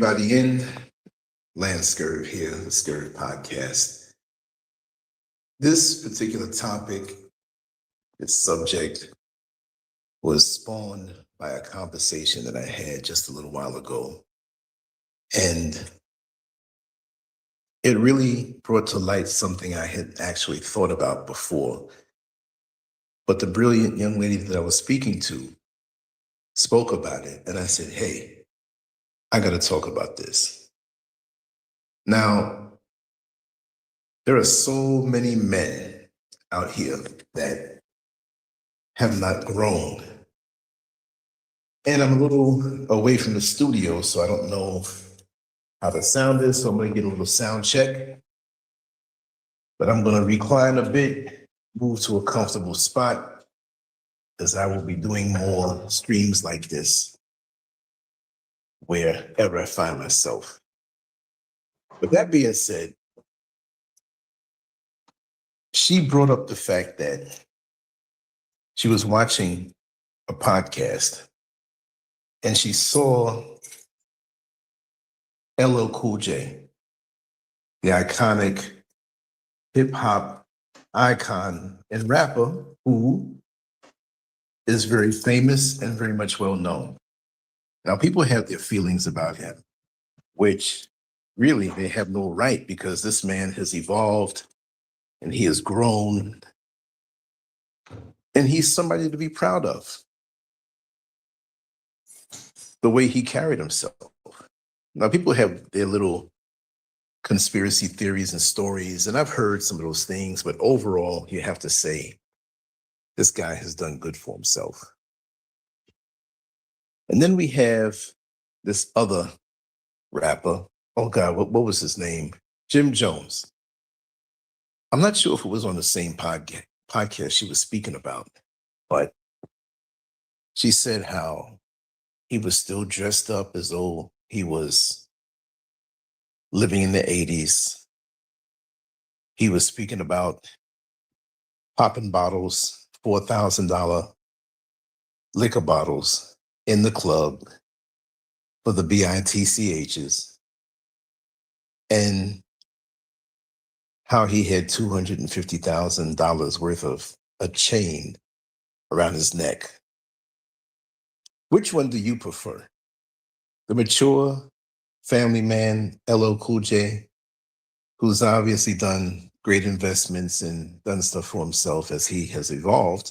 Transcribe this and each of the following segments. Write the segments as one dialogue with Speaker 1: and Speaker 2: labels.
Speaker 1: everybody in. LanceScurv here, the Scurv podcast. This particular topic, its subject, was spawned by a conversation that I had just a little while ago. And it really brought to light something I had actually thought about before. But the brilliant young lady that I was speaking to spoke about it. And I said, hey, I got to talk about this. Now, there are so many men out here that have not grown. And I'm a little away from the studio, so I don't know how the sound is. So I'm going to get a little sound check. But I'm going to recline a bit, move to a comfortable spot, as I will be doing more streams like this wherever I find myself. With that being said, she brought up the fact that she was watching a podcast and she saw LL Cool J, the iconic hip hop icon and rapper who is very famous and very much well known. Now, people have their feelings about him, which really they have no right, because this man has evolved and he has grown and he's somebody to be proud of. The way he carried himself. Now, people have their little conspiracy theories and stories, and I've heard some of those things, but overall, you have to say, this guy has done good for himself. And then we have this other rapper. Oh God, what was his name? Jim Jones. I'm not sure if it was on the same podcast she was speaking about, but she said how he was still dressed up as though he was living in the 80s. He was speaking about popping bottles, $4,000 liquor bottles in the club for the BITCHs, and how he had $250,000 worth of a chain around his neck. Which one do you prefer? The mature family man, LL Cool J, who's obviously done great investments and done stuff for himself as he has evolved,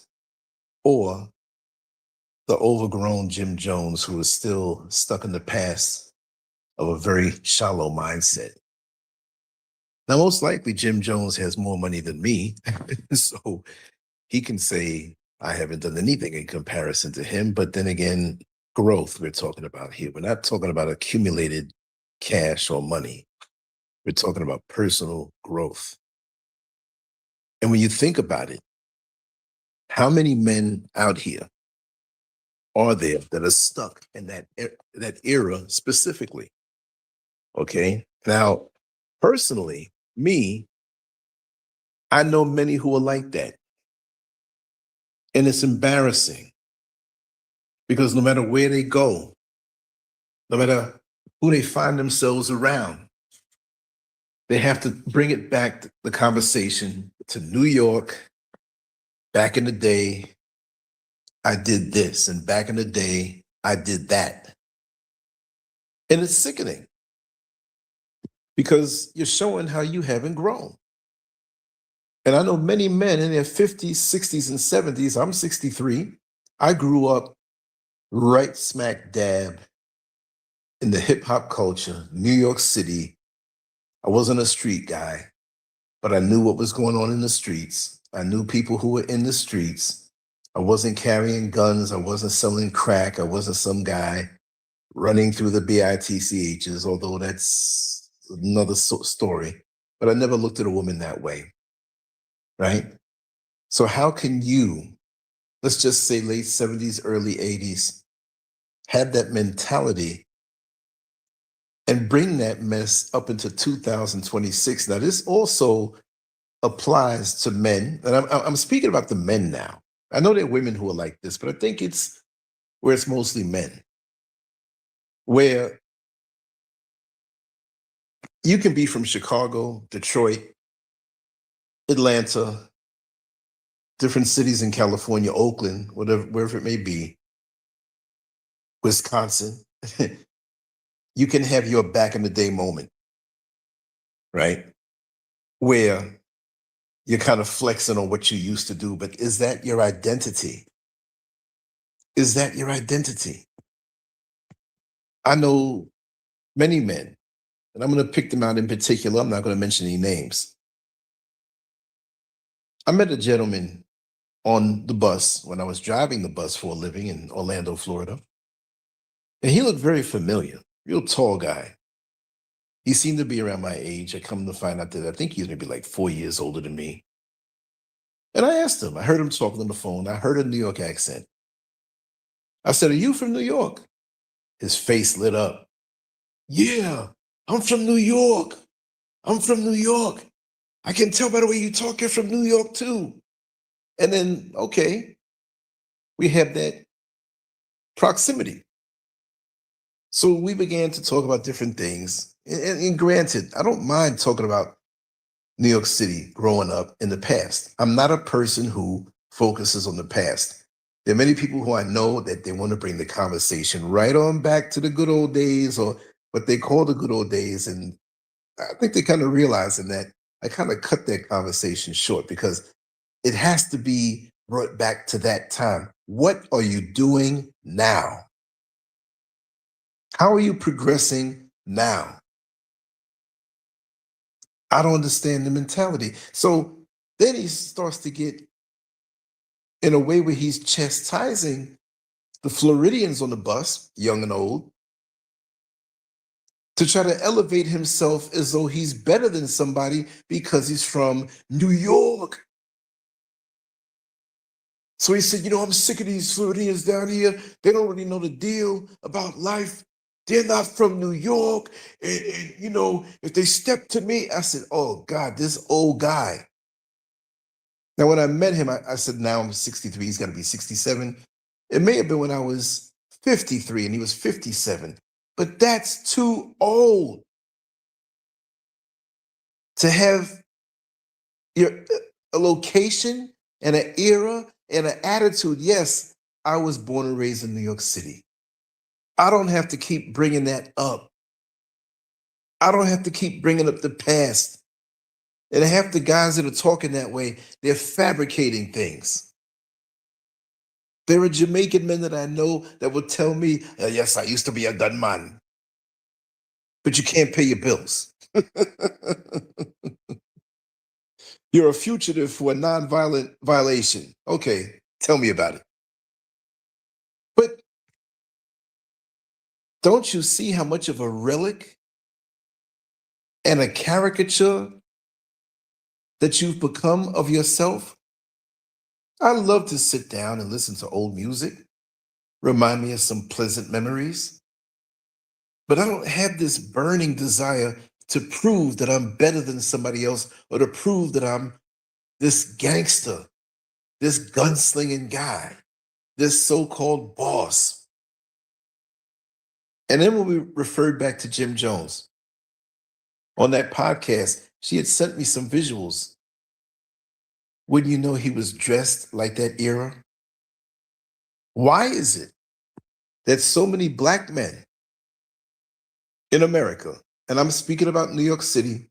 Speaker 1: or the overgrown Jim Jones, who is still stuck in the past of a very shallow mindset? Now, most likely Jim Jones has more money than me, so he can say I haven't done anything in comparison to him. But then again, growth we're talking about here. We're not talking about accumulated cash or money. We're talking about personal growth. And when you think about it, how many men out here are there that are stuck in that era specifically? Okay. Now, personally, me, I know many who are like that. And it's embarrassing, because no matter where they go, no matter who they find themselves around, they have to bring it back, the conversation, to New York. Back in the day, I did this, and back in the day, I did that. And it's sickening, because you're showing how you haven't grown. And I know many men in their 50s, 60s, and 70s. I'm 63. I grew up right smack dab in the hip hop culture, New York City. I wasn't a street guy, but I knew what was going on in the streets. I knew people who were in the streets. I wasn't carrying guns. I wasn't selling crack. I wasn't some guy running through the BITCHs, although that's another story. But I never looked at a woman that way. Right? So how can you, let's just say late 70s, early 80s, have that mentality and bring that mess up into 2026? Now, this also applies to men, and I'm speaking about the men now. I know there are women who are like this, but I think it's where it's mostly men, where You can be from Chicago, Detroit, Atlanta, different cities in California, Oakland, whatever, wherever it may be, Wisconsin. You can have your back in the day moment, right? Where you're kind of flexing on what you used to do, but is that your identity? Is that your identity? I know many men, and I'm going to pick them out in particular. I'm not going to mention any names. I met a gentleman on the bus when I was driving the bus for a living in Orlando, Florida, and he looked very familiar, real tall guy. He seemed to be around my age. I come to find out that I think he's maybe like 4 years older than me. And I asked him, I heard him talking on the phone. I heard a New York accent. I said, "Are you from New York?" His face lit up. "Yeah, I'm from New York. I'm from New York. I can tell by the way you talk, you're from New York too." And then, okay, we have that proximity. So we began to talk about different things. And granted, I don't mind talking about New York City growing up in the past. I'm not a person who focuses on the past. There are many people who I know that they want to bring the conversation right on back to the good old days or what they call the good old days. And I think they kind of realizing that I kind of cut that conversation short because it has to be brought back to that time. What are you doing now? How are you progressing now? I don't understand the mentality. So then he starts to get in a way where he's chastising the Floridians on the bus, young and old, to try to elevate himself as though he's better than somebody because he's from New York. So he said, "I'm sick of these Floridians down here. They don't really know the deal about life. They're not from New York. And if they step to me," I said, "Oh God, this old guy." Now, when I met him, I said, now I'm 63, he's going to be 67. It may have been when I was 53 and he was 57, but that's too old to have your a location and an era and an attitude. Yes, I was born and raised in New York City. I don't have to keep bringing that up. I don't have to keep bringing up the past. And half the guys that are talking that way, they're fabricating things. There are Jamaican men that I know that will tell me, "Yes, I used to be a gunman, but you can't pay your bills. You're a fugitive for a nonviolent violation." Okay, tell me about it. But don't you see how much of a relic and a caricature that you've become of yourself? I love to sit down and listen to old music, remind me of some pleasant memories. But I don't have this burning desire to prove that I'm better than somebody else or to prove that I'm this gangster, this gunslinging guy, this so called boss. And then when we referred back to Jim Jones on that podcast, she had sent me some visuals. Wouldn't you know he was dressed like that era? Why is it that so many black men in America, and I'm speaking about New York City,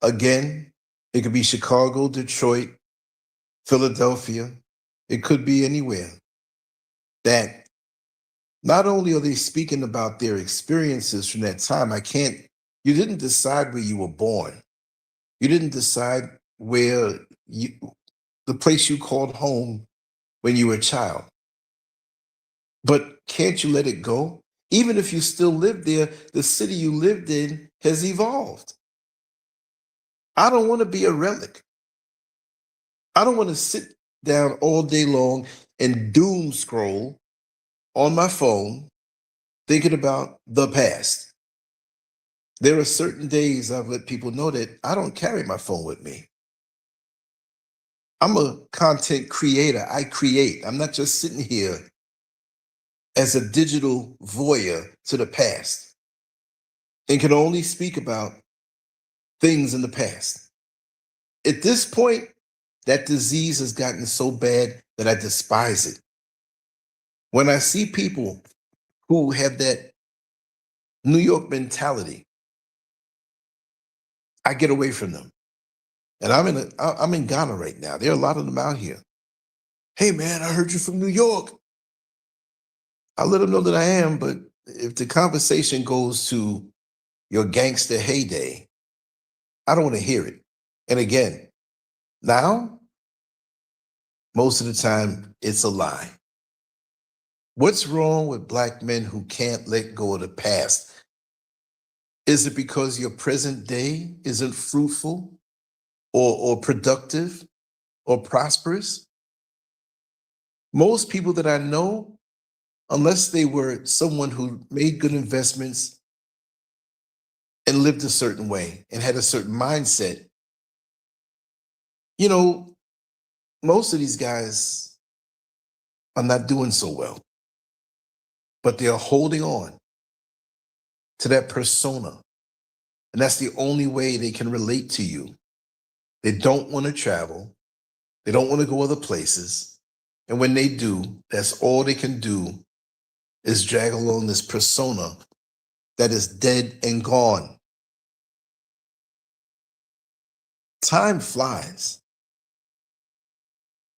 Speaker 1: again, it could be Chicago, Detroit, Philadelphia, it could be anywhere, that not only are they speaking about their experiences from that time, you didn't decide where you were born. You didn't decide where the place you called home when you were a child. But can't you let it go? Even if you still live there, the city you lived in has evolved. I don't want to be a relic. I don't want to sit down all day long and doom scroll on my phone thinking about the past. There are certain days I've let people know that I don't carry my phone with me. I'm a content creator. I create. I'm not just sitting here as a digital voyeur to the past and can only speak about things in the past. At this point, that disease has gotten so bad that I despise it. When I see people who have that New York mentality, I get away from them. And I'm in Ghana right now. There are a lot of them out here. Hey man, I heard you from New York. I let them know that I am, but if the conversation goes to your gangster heyday, I don't want to hear it. And again, now, most of the time, it's a lie. What's wrong with Black men who can't let go of the past? Is it because your present day isn't fruitful or productive or prosperous? Most people that I know, unless they were someone who made good investments and lived a certain way and had a certain mindset, you know, most of these guys are not doing so well, but they're holding on to that persona. And that's the only way they can relate to you. They don't want to travel. They don't want to go other places. And when they do, that's all they can do is drag along this persona that is dead and gone. Time flies.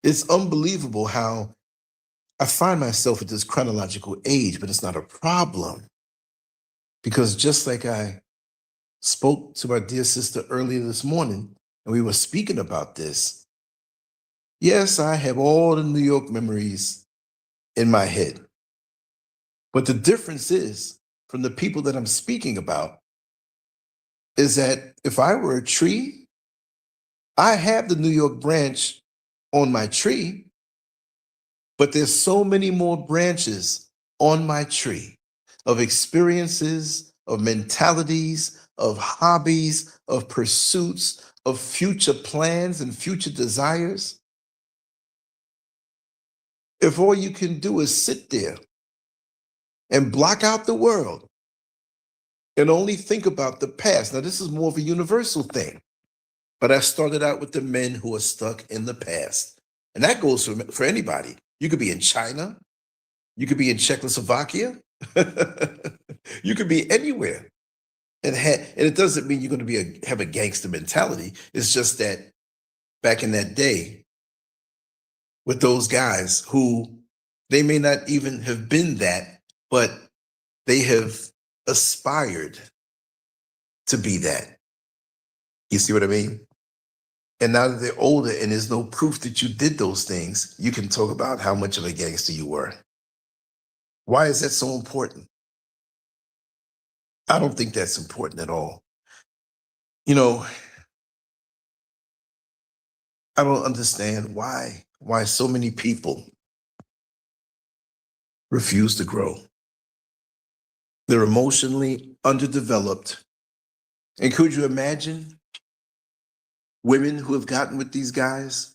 Speaker 1: It's unbelievable how I find myself at this chronological age, but it's not a problem. Because just like I spoke to my dear sister earlier this morning, and we were speaking about this, yes, I have all the New York memories in my head. But the difference is, from the people that I'm speaking about, is that if I were a tree, I have the New York branch on my tree, but there's so many more branches on my tree of experiences, of mentalities, of hobbies, of pursuits, of future plans and future desires. If all you can do is sit there and block out the world and only think about the past. Now, this is more of a universal thing, but I started out with the men who are stuck in the past. And that goes for anybody. You could be in China, you could be in Czechoslovakia, you could be anywhere. And it doesn't mean you're going to have a gangster mentality. It's just that back in that day, with those guys who they may not even have been that, but they have aspired to be that. You see what I mean? And now that they're older and there's no proof that you did those things, you can talk about how much of a gangster you were. Why is that so important? I don't think that's important at all. You know, I don't understand why so many people refuse to grow. They're emotionally underdeveloped. And could you imagine women who have gotten with these guys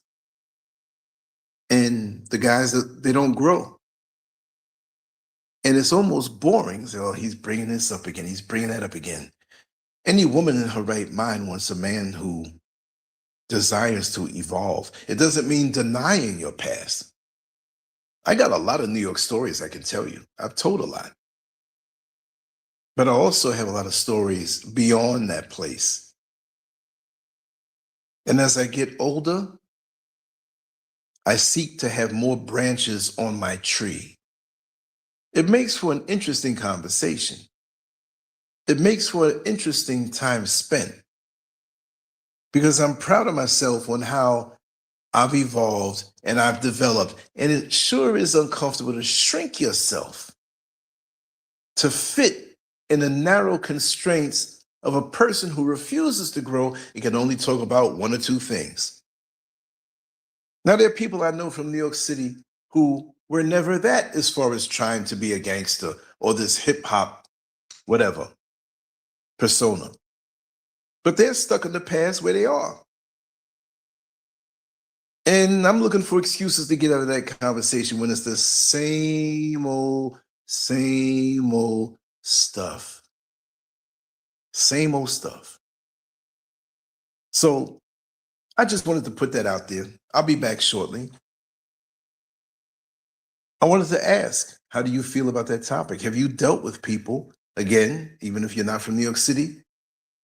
Speaker 1: and the guys that they don't grow? And it's almost boring. So, oh, he's bringing this up again. He's bringing that up again. Any woman in her right mind wants a man who desires to evolve. It doesn't mean denying your past. I got a lot of New York stories I can tell you. I've told a lot. But I also have a lot of stories beyond that place. And as I get older, I seek to have more branches on my tree. It makes for an interesting conversation. It makes for an interesting time spent because I'm proud of myself on how I've evolved and I've developed. And it sure is uncomfortable to shrink yourself to fit in the narrow constraints of a person who refuses to grow and can only talk about one or two things. Now, there are people I know from New York City who were never that as far as trying to be a gangster or this hip hop, whatever, persona. But they're stuck in the past where they are. And I'm looking for excuses to get out of that conversation when it's the same old stuff. Same old stuff. So I just wanted to put that out there. I'll be back shortly. I wanted to ask, how do you feel about that topic? Have you dealt with people, again, even if you're not from New York City,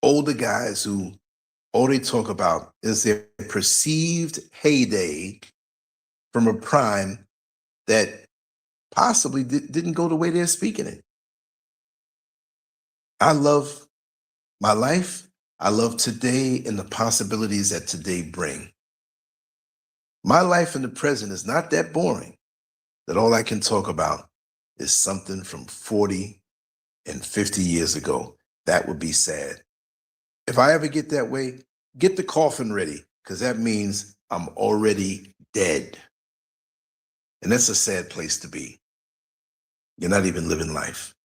Speaker 1: older guys who all they talk about is their perceived heyday from a prime that possibly didn't go the way they're speaking it? I love my life. I love today and the possibilities that today bring. My life in the present is not that boring that all I can talk about is something from 40 and 50 years ago. That would be sad. If I ever get that way, get the coffin ready, because that means I'm already dead. And that's a sad place to be. You're not even living life.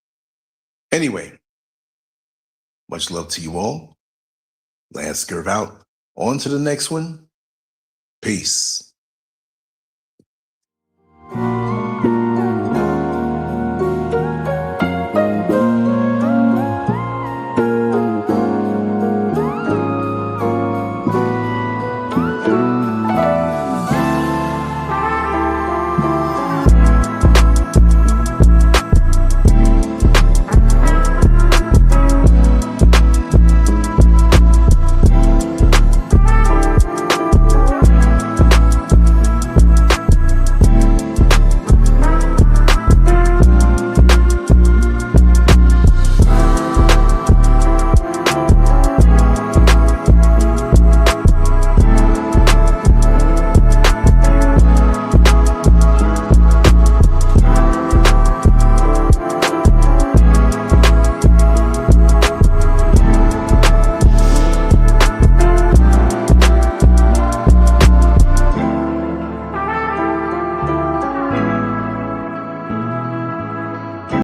Speaker 1: Anyway, much love to you all. LanceScurv out. On to the next one. Peace.